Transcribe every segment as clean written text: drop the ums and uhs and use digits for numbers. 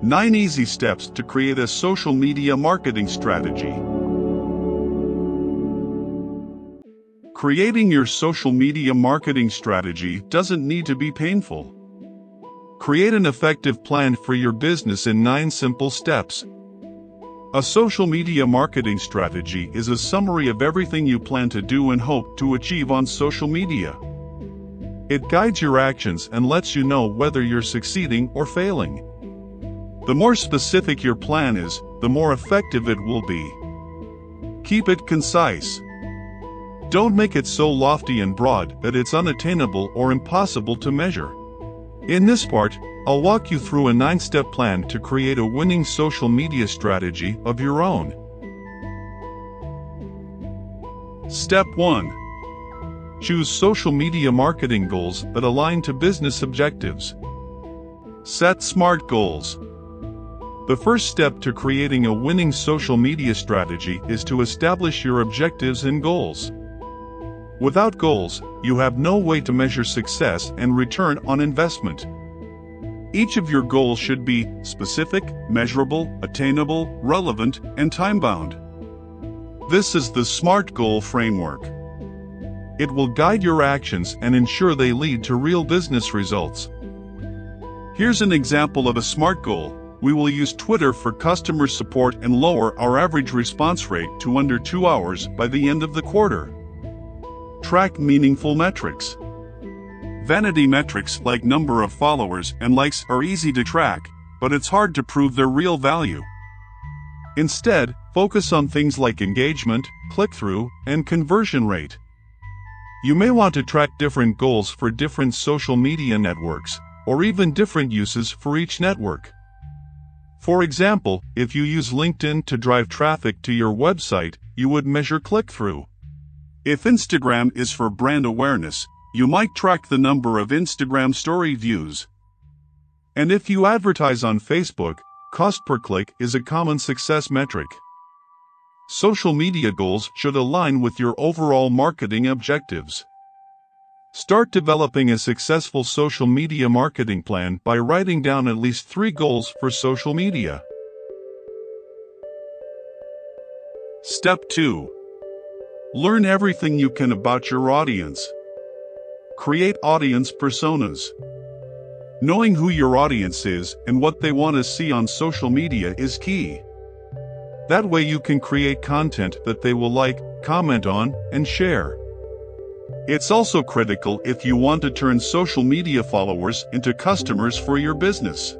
9 easy steps to create a social media marketing strategy. Creating your social media marketing strategy doesn't need to be painful. Create an effective plan for your business in 9 simple steps. A social media marketing strategy is a summary of everything you plan to do and hope to achieve on social media. It guides your actions and lets you know whether you're succeeding or failing. The more specific your plan is, the more effective it will be. Keep it concise. Don't make it so lofty and broad that it's unattainable or impossible to measure. In this part, I'll walk you through a 9-step plan to create a winning social media strategy of your own. Step 1. Choose social media marketing goals that align to business objectives. Set SMART goals. The first step to creating a winning social media strategy is to establish your objectives and goals. Without goals, you have no way to measure success and return on investment. Each of your goals should be specific, measurable, attainable, relevant, and time-bound. This is the SMART goal framework. It will guide your actions and ensure they lead to real business results. Here's an example of a SMART goal. We will use Twitter for customer support and lower our average response rate to under 2 hours by the end of the quarter. Track meaningful metrics. Vanity metrics like number of followers and likes are easy to track, but it's hard to prove their real value. Instead, focus on things like engagement, click-through, and conversion rate. You may want to track different goals for different social media networks, or even different uses for each network. For example, if you use LinkedIn to drive traffic to your website, you would measure click-through. If Instagram is for brand awareness, you might track the number of Instagram story views. And if you advertise on Facebook, cost per click is a common success metric. Social media goals should align with your overall marketing objectives. Start developing a successful social media marketing plan by writing down at least 3 goals for social media. Step 2. Learn everything you can about your audience. Create audience personas. Knowing who your audience is and what they want to see on social media is key. That way you can create content that they will like, comment on, and share. It's also critical if you want to turn social media followers into customers for your business.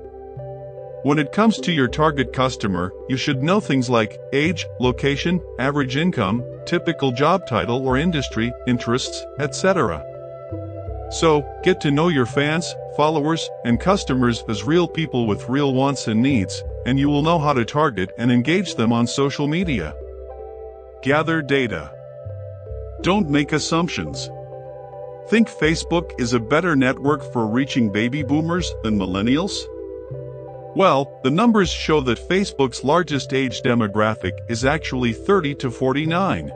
When it comes to your target customer, you should know things like age, location, average income, typical job title or industry, interests, etc. So, get to know your fans, followers, and customers as real people with real wants and needs, and you will know how to target and engage them on social media. Gather data. Don't make assumptions. Think Facebook is a better network for reaching baby boomers than millennials? Well, the numbers show that Facebook's largest age demographic is actually 30 to 49.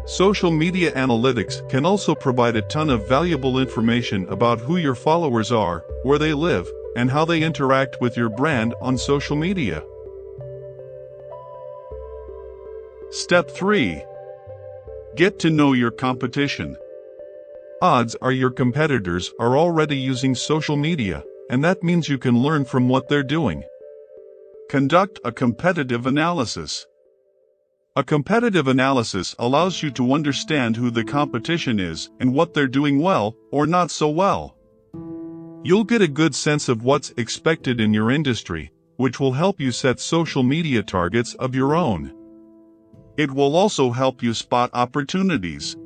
Social media analytics can also provide a ton of valuable information about who your followers are, where they live, and how they interact with your brand on social media. Step 3. Get to know your competition. Odds are your competitors are already using social media, and that means you can learn from what they're doing. Conduct a competitive analysis. A competitive analysis allows you to understand who the competition is and what they're doing well or not so well. You'll get a good sense of what's expected in your industry, which will help you set social media targets of your own. It will also help you spot opportunities.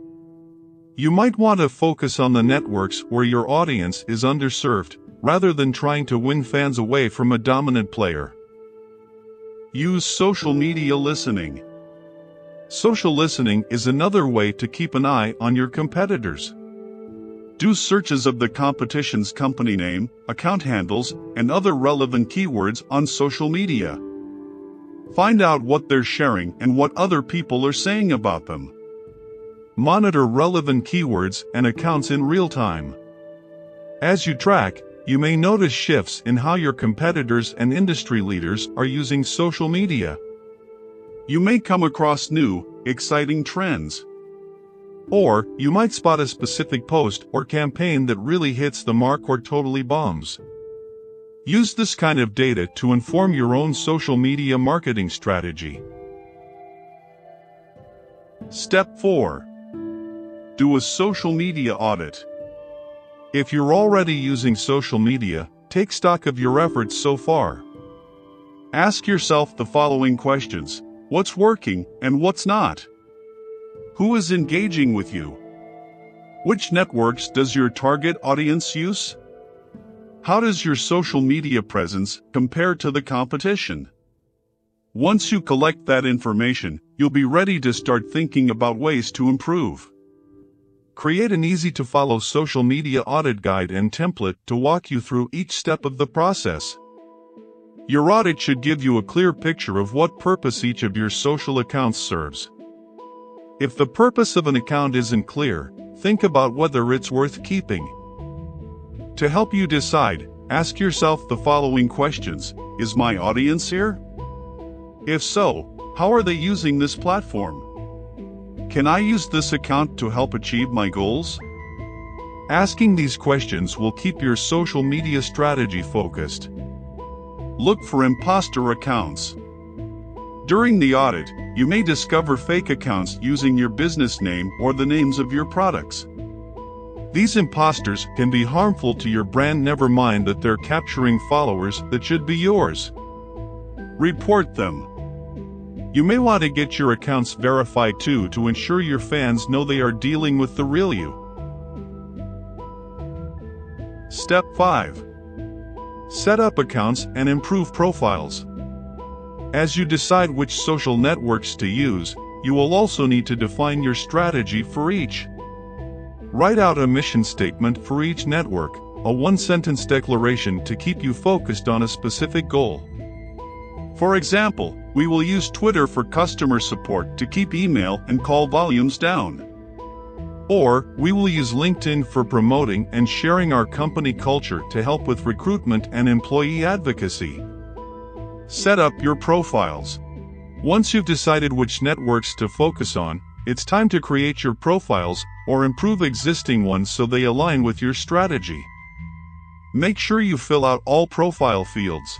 You might want to focus on the networks where your audience is underserved, rather than trying to win fans away from a dominant player. Use social media listening. Social listening is another way to keep an eye on your competitors. Do searches of the competition's company name, account handles, and other relevant keywords on social media. Find out what they're sharing and what other people are saying about them. Monitor relevant keywords and accounts in real time. As you track, You may notice shifts in how your competitors and industry leaders are using social media. You may come across new, exciting trends. Or, you might spot a specific post or campaign that really hits the mark or totally bombs. Use this kind of data to inform your own social media marketing strategy. Step 4. Do a social media audit. If you're already using social media, take stock of your efforts so far. Ask yourself the following questions: what's working and what's not? Who is engaging with you? Which networks does your target audience use? How does your social media presence compare to the competition? Once you collect that information, you'll be ready to start thinking about ways to improve. Create an easy-to-follow social media audit guide and template to walk you through each step of the process. Your audit should give you a clear picture of what purpose each of your social accounts serves. If the purpose of an account isn't clear, think about whether it's worth keeping. To help you decide, ask yourself the following questions: is my audience here? If so, how are they using this platform? Can I use this account to help achieve my goals? Asking these questions will keep your social media strategy focused. Look for imposter accounts. During the audit, you may discover fake accounts using your business name or the names of your products. These imposters can be harmful to your brand, never mind that they're capturing followers that should be yours. Report them. You may want to get your accounts verified too to ensure your fans know they are dealing with the real you. Step 5. Set up accounts and improve profiles. As you decide which social networks to use, you will also need to define your strategy for each. Write out a mission statement for each network, a one-sentence declaration to keep you focused on a specific goal. For example, we will use Twitter for customer support to keep email and call volumes down. Or, we will use LinkedIn for promoting and sharing our company culture to help with recruitment and employee advocacy. Set up your profiles. Once you've decided which networks to focus on, it's time to create your profiles or improve existing ones so they align with your strategy. Make sure you fill out all profile fields.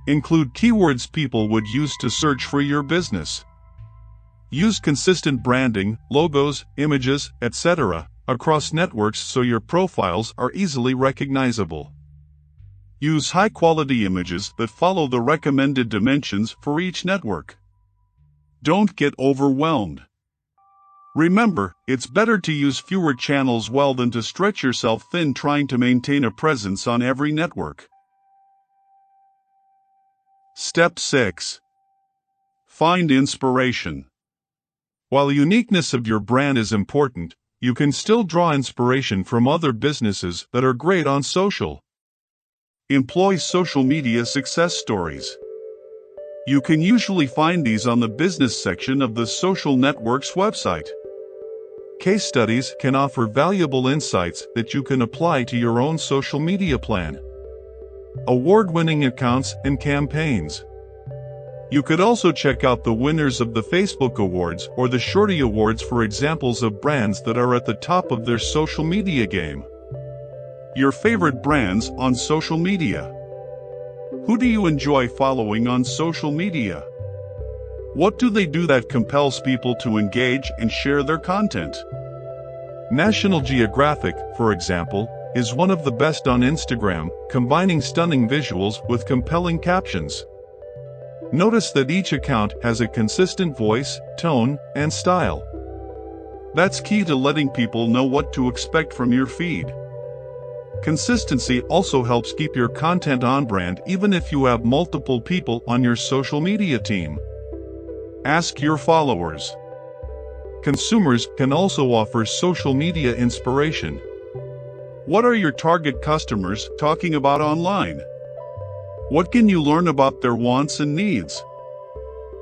Include keywords people would use to search for your business. Use consistent branding, logos, images, etc. across networks so your profiles are easily recognizable. Use high-quality images that follow the recommended dimensions for each network. Don't get overwhelmed. Remember, it's better to use fewer channels well than to stretch yourself thin trying to maintain a presence on every network. Step 6. Find inspiration. While the uniqueness of your brand is important, you can still draw inspiration from other businesses that are great on social. Employ social media success stories. You can usually find these on the business section of the social network's website. Case studies can offer valuable insights that you can apply to your own social media plan. Award-winning accounts and campaigns. You could also check out the winners of the Facebook Awards or the Shorty Awards for examples of brands that are at the top of their social media game. Your favorite brands on social media. Who do you enjoy following on social media? What do they do that compels people to engage and share their content? National Geographic, for example, is one of the best on Instagram, combining stunning visuals with compelling captions. Notice that each account has a consistent voice, tone, and style. That's key to letting people know what to expect from your feed. Consistency also helps keep your content on brand even if you have multiple people on your social media team. Ask your followers. Consumers can also offer social media inspiration. What are your target customers talking about online? What can you learn about their wants and needs?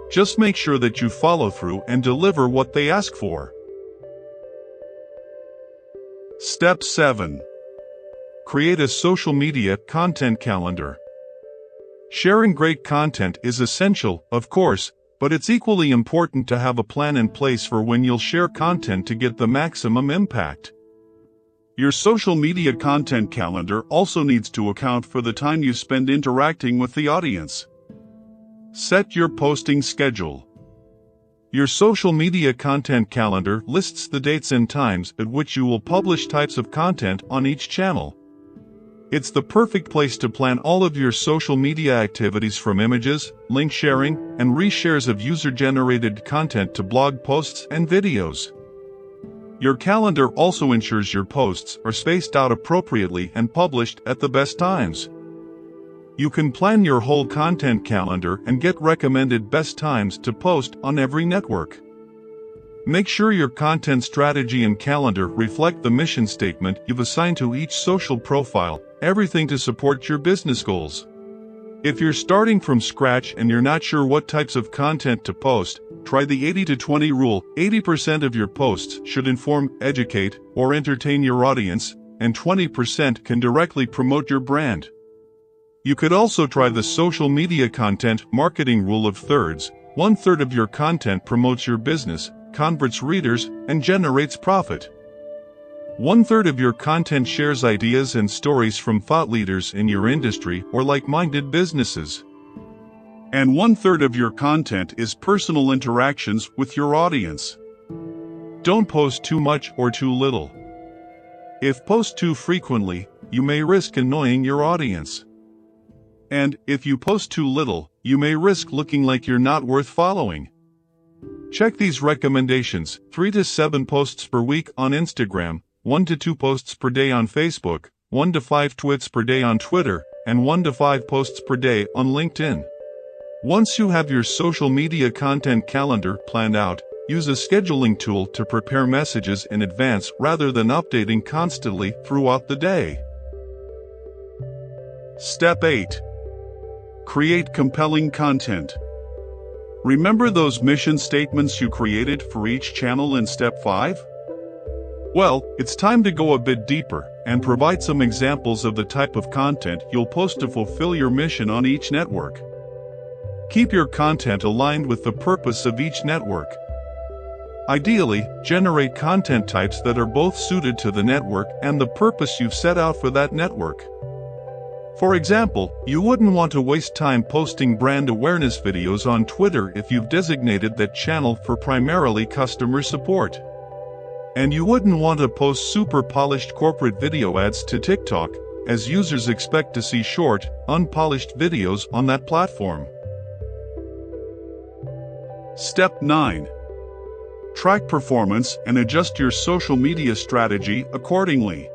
Just make sure that you follow through and deliver what they ask for. Step 7. Create a social media content calendar. Sharing great content is essential, of course, but it's equally important to have a plan in place for when you'll share content to get the maximum impact. Your social media content calendar also needs to account for the time you spend interacting with the audience. Set your posting schedule. Your social media content calendar lists the dates and times at which you will publish types of content on each channel. It's the perfect place to plan all of your social media activities, from images, link sharing, and reshares of user-generated content to blog posts and videos. Your calendar also ensures your posts are spaced out appropriately and published at the best times. You can plan your whole content calendar and get recommended best times to post on every network. Make sure your content strategy and calendar reflect the mission statement you've assigned to each social profile, everything to support your business goals. If you're starting from scratch and you're not sure what types of content to post, try the 80-20 rule. 80% of your posts should inform, educate, or entertain your audience, and 20% can directly promote your brand. You could also try the social media content marketing rule of thirds. 1/3 of your content promotes your business, converts readers, and generates profit. 1/3 of your content shares ideas and stories from thought leaders in your industry or like-minded businesses. And 1/3 of your content is personal interactions with your audience. Don't post too much or too little. If post too frequently, you may risk annoying your audience. And if you post too little, you may risk looking like you're not worth following. Check these recommendations: 3 to 7 posts per week on Instagram, 1 to 2 posts per day on Facebook, 1 to 5 tweets per day on Twitter, and 1 to 5 posts per day on LinkedIn. Once you have your social media content calendar planned out, use a scheduling tool to prepare messages in advance rather than updating constantly throughout the day. Step 8. Create compelling content. Remember those mission statements you created for each channel in Step 5? Well, it's time to go a bit deeper and provide some examples of the type of content you'll post to fulfill your mission on each network. Keep your content aligned with the purpose of each network. Ideally, generate content types that are both suited to the network and the purpose you've set out for that network. For example, you wouldn't want to waste time posting brand awareness videos on Twitter if you've designated that channel for primarily customer support. And you wouldn't want to post super polished corporate video ads to TikTok, as users expect to see short, unpolished videos on that platform. Step 9. Track performance and adjust your social media strategy accordingly.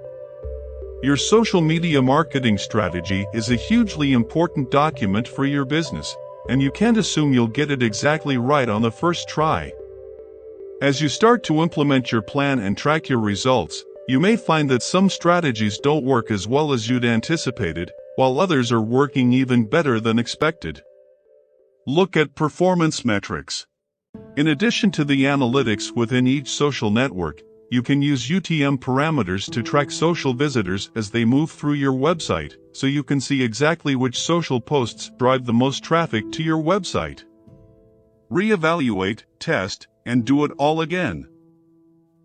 Your social media marketing strategy is a hugely important document for your business, and you can't assume you'll get it exactly right on the first try. As you start to implement your plan and track your results, you may find that some strategies don't work as well as you'd anticipated, while others are working even better than expected. Look at performance metrics. In addition to the analytics within each social network, you can use UTM parameters to track social visitors as they move through your website, so you can see exactly which social posts drive the most traffic to your website. Reevaluate, test, and do it all again.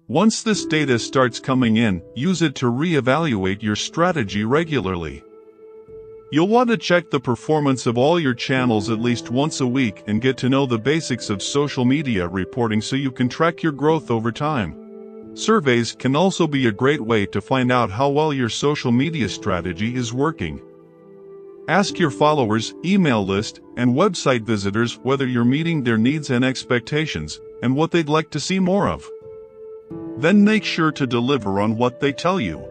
Once this data starts coming in, use it to reevaluate your strategy regularly. You'll want to check the performance of all your channels at least once a week and get to know the basics of social media reporting so you can track your growth over time. Surveys can also be a great way to find out how well your social media strategy is working. Ask your followers, email list, and website visitors whether you're meeting their needs and expectations, and what they'd like to see more of. Then make sure to deliver on what they tell you.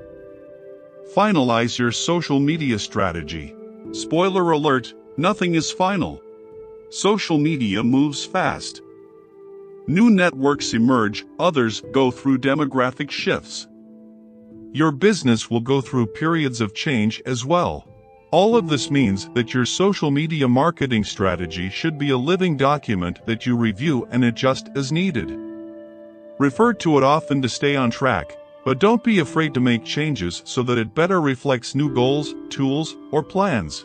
Finalize your social media strategy. Spoiler alert, nothing is final. Social media moves fast. New networks emerge, others go through demographic shifts. Your business will go through periods of change as well. All of this means that your social media marketing strategy should be a living document that you review and adjust as needed. Refer to it often to stay on track, But don't be afraid to make changes so that it better reflects new goals, tools, or plans.